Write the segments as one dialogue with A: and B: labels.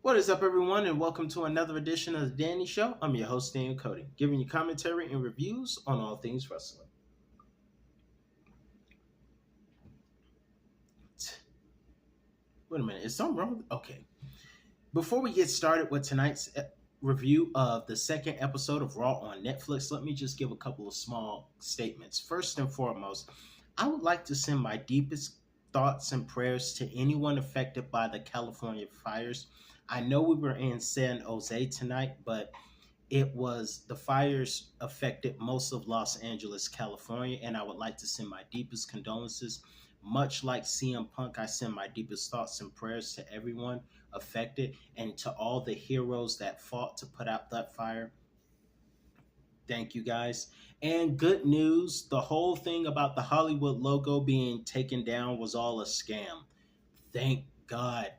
A: What is up, everyone, and welcome to another edition of the Danny Show. I'm your host, Daniel Cody, giving you commentary and reviews on all things wrestling. Wait a minute, is something wrong? Okay. Before we get started with tonight's review of the second episode of Raw on Netflix, let me just give a couple of small statements. First and foremost, I would like to send my deepest thoughts and prayers to anyone affected by the California fires. I know we were in San Jose tonight, but the fires affected most of Los Angeles, California, and I would like to send my deepest condolences. Much like CM Punk, I send my deepest thoughts and prayers to everyone affected and to all the heroes that fought to put out that fire. Thank you guys. And good news, the whole thing about the Hollywood logo being taken down was all a scam. Thank God.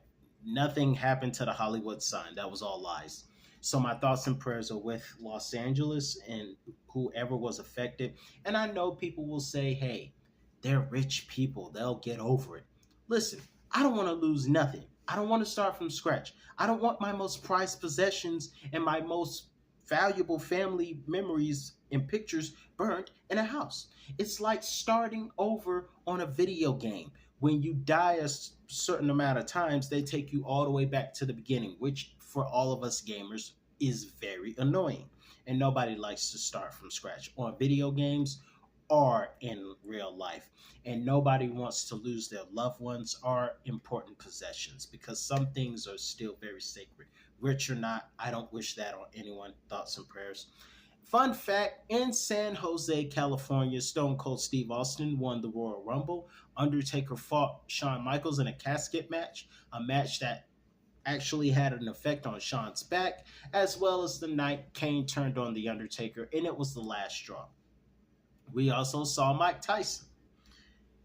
A: Nothing happened to the Hollywood sign. That was all lies. So my thoughts and prayers are with Los Angeles and whoever was affected. And I know people will say, hey, they're rich people. They'll get over it. Listen, I don't want to lose nothing. I don't want to start from scratch. I don't want my most prized possessions and my most valuable family memories and pictures burnt in a house. It's like starting over on a video game. When you die a certain amount of times, they take you all the way back to the beginning, which for all of us gamers is very annoying. And nobody likes to start from scratch on video games or in real life. And nobody wants to lose their loved ones or important possessions because some things are still very sacred. Rich or not, I don't wish that on anyone. Thoughts and prayers. Fun fact, in San Jose, California, Stone Cold Steve Austin won the Royal Rumble. Undertaker fought Shawn Michaels in a casket match, a match that actually had an effect on Shawn's back, as well as the night Kane turned on The Undertaker, and it was the last straw. We also saw Mike Tyson.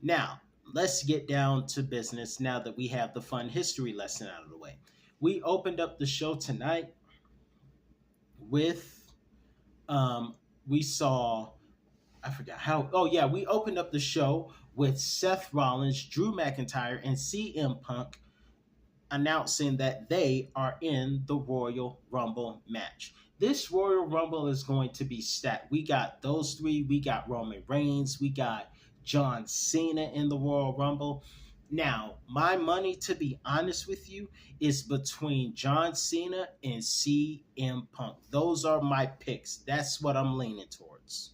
A: Now, let's get down to business now that we have the fun history lesson out of the way. We opened up the show tonight with we saw, I forgot how, oh yeah, we opened up the show with Seth Rollins, Drew McIntyre, and CM Punk announcing that they are in the Royal Rumble match. This Royal Rumble is going to be stacked. We got those three, we got Roman Reigns, we got John Cena in the Royal Rumble. Now, my money, to be honest with you, is between John Cena and CM Punk. Those are my picks. That's what I'm leaning towards.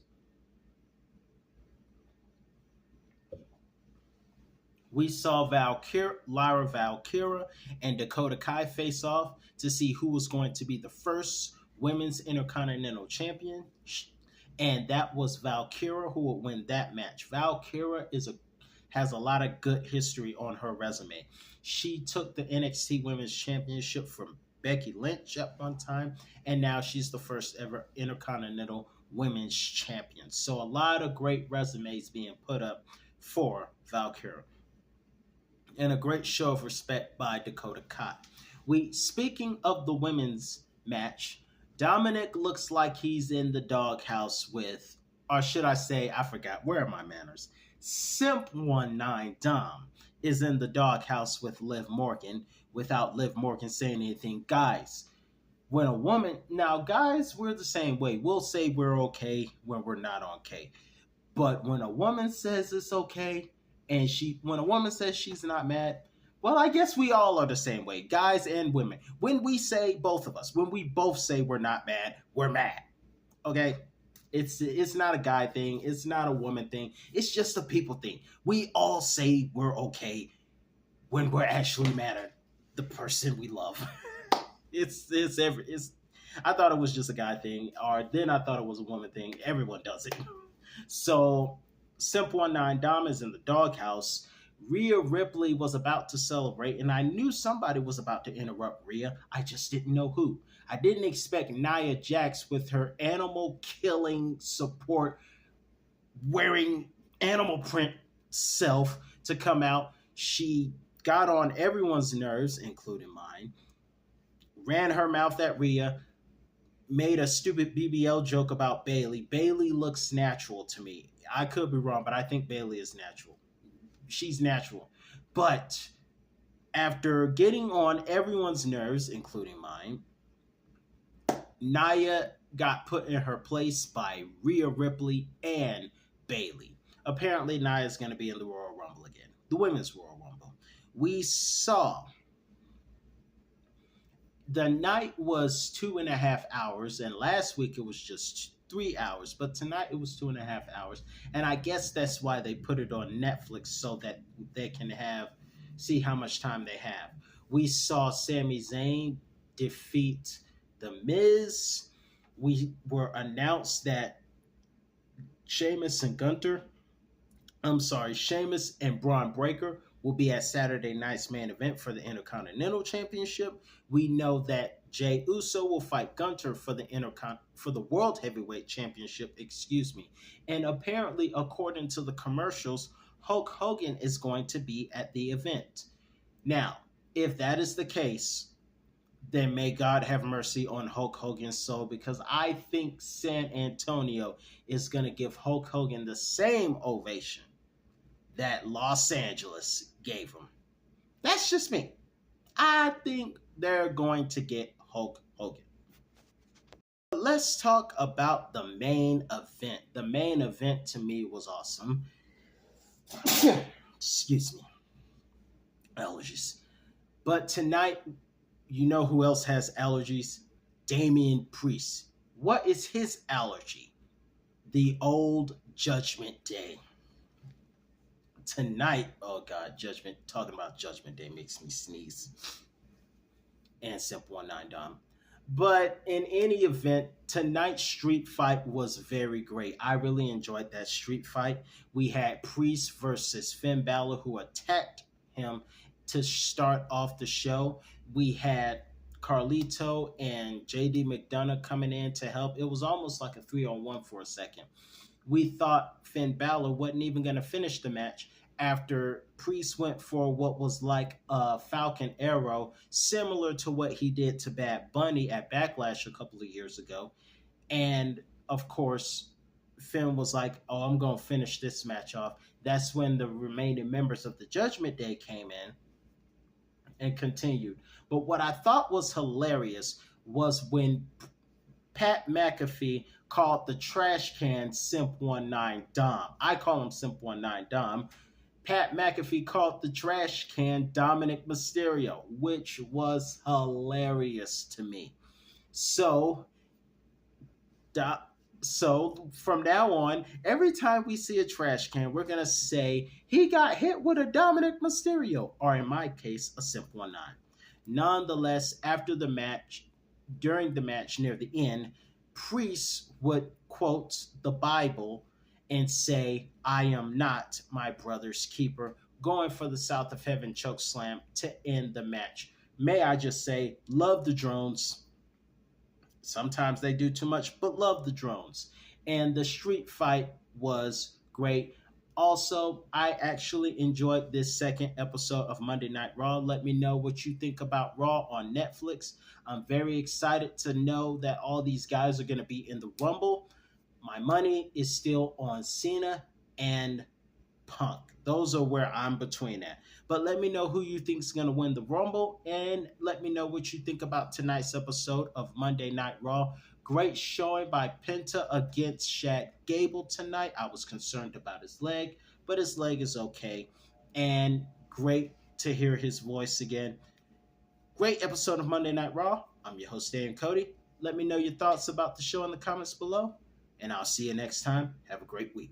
A: We saw Lyra Valkyra and Dakota Kai face off to see who was going to be the first women's Intercontinental Champion. And that was Valkyra who would win that match. Valkyra has a lot of good history on her resume. She took the NXT Women's Championship from Becky Lynch at one time, and now she's the first ever Intercontinental Women's Champion. So a lot of great resumes being put up for Valkyra. And a great show of respect by Dakota Kai. Speaking of the women's match, Dominic looks like he's in the doghouse with, or should I say, I forgot, where are my manners? Simp19 Dom is in the doghouse with Liv Morgan without Liv Morgan saying anything. Guys, when a woman, now guys, we're the same way. We'll say we're okay when we're not okay. But when a woman says it's okay, and when a woman says she's not mad, well, I guess we all are the same way, guys and women. When we say, both of us, when we both say we're not mad, we're mad. Okay? It's not a guy thing. It's not a woman thing. It's just a people thing. We all say we're okay when we're actually mad at the person we love. I thought it was just a guy thing, or then I thought it was a woman thing. Everyone does it. So Simp19 Dom is in the doghouse. Rhea Ripley was about to celebrate, and I knew somebody was about to interrupt Rhea. I just didn't know who. I didn't expect Nia Jax with her animal killing support wearing animal print self to come out. She got on everyone's nerves, including mine, ran her mouth at Rhea, made a stupid BBL joke about Bayley. Bayley looks natural to me. I could be wrong, but I think Bayley is natural. She's natural. But After getting on everyone's nerves, including mine, Nia got put in her place by Rhea Ripley and Bailey. Apparently, Nia is going to be in the Royal Rumble again, the Women's Royal Rumble. We saw the night was 2.5 hours, and last week it was just 3 hours, but tonight it was 2.5 hours. And I guess that's why they put it on Netflix so that they can see how much time they have. We saw Sami Zayn defeat The Miz. We were announced that Sheamus and Sheamus and Braun Breaker will be at Saturday night's main event for the Intercontinental Championship. We know that Jey Uso will fight Gunter for the World Heavyweight Championship, And apparently, according to the commercials, Hulk Hogan is going to be at the event. Now, if that is the case, then may God have mercy on Hulk Hogan's soul, because I think San Antonio is going to give Hulk Hogan the same ovation that Los Angeles gave him. That's just me. I think they're going to get Hulk Hogan. But let's talk about the main event. The main event to me was awesome. Excuse me. Allergies. But tonight, you know who else has allergies? Damian Priest. What is his allergy? The old Judgment Day. Tonight, oh God, talking about Judgment Day makes me sneeze. And Simple 19 Dom. But in any event, tonight's street fight was very great. I really enjoyed that street fight. We had Priest versus Finn Balor, who attacked him to start off the show. We had Carlito and JD McDonough coming in to help. It was almost like a 3-on-1 for a second. We thought Finn Balor wasn't even going to finish the match after Priest went for what was like a Falcon Arrow, similar to what he did to Bad Bunny at Backlash a couple of years ago. And of course, Finn was like, oh, I'm going to finish this match off. That's when the remaining members of the Judgment Day came in and continued. But what I thought was hilarious was when Pat McAfee called the trash can Simp 19 Dom. I call him Simp 19 Dom. Pat McAfee called the trash can Dominic Mysterio, which was hilarious to me. So from now on, every time we see a trash can, we're going to say, he got hit with a Dominic Mysterio, or in my case, a Simp 19. Nonetheless, during the match near the end, Priest would quote the Bible and say, I am not my brother's keeper, going for the South of Heaven chokeslam to end the match. May I just say, love the drones. Sometimes they do too much, but love the drones. And the street fight was great. Also, I actually enjoyed this second episode of Monday Night Raw. Let me know what you think about Raw on Netflix. I'm very excited to know that all these guys are going to be in the Rumble. My money is still on Cena and Punk. Those are where I'm between at. But let me know who you think is going to win the Rumble, and let me know what you think about tonight's episode of Monday Night Raw. Great showing by Penta against Shad Gable tonight. I was concerned about his leg, but his leg is okay. And great to hear his voice again. Great episode of Monday Night Raw. I'm your host, Dan Cody. Let me know your thoughts about the show in the comments below, and I'll see you next time. Have a great week.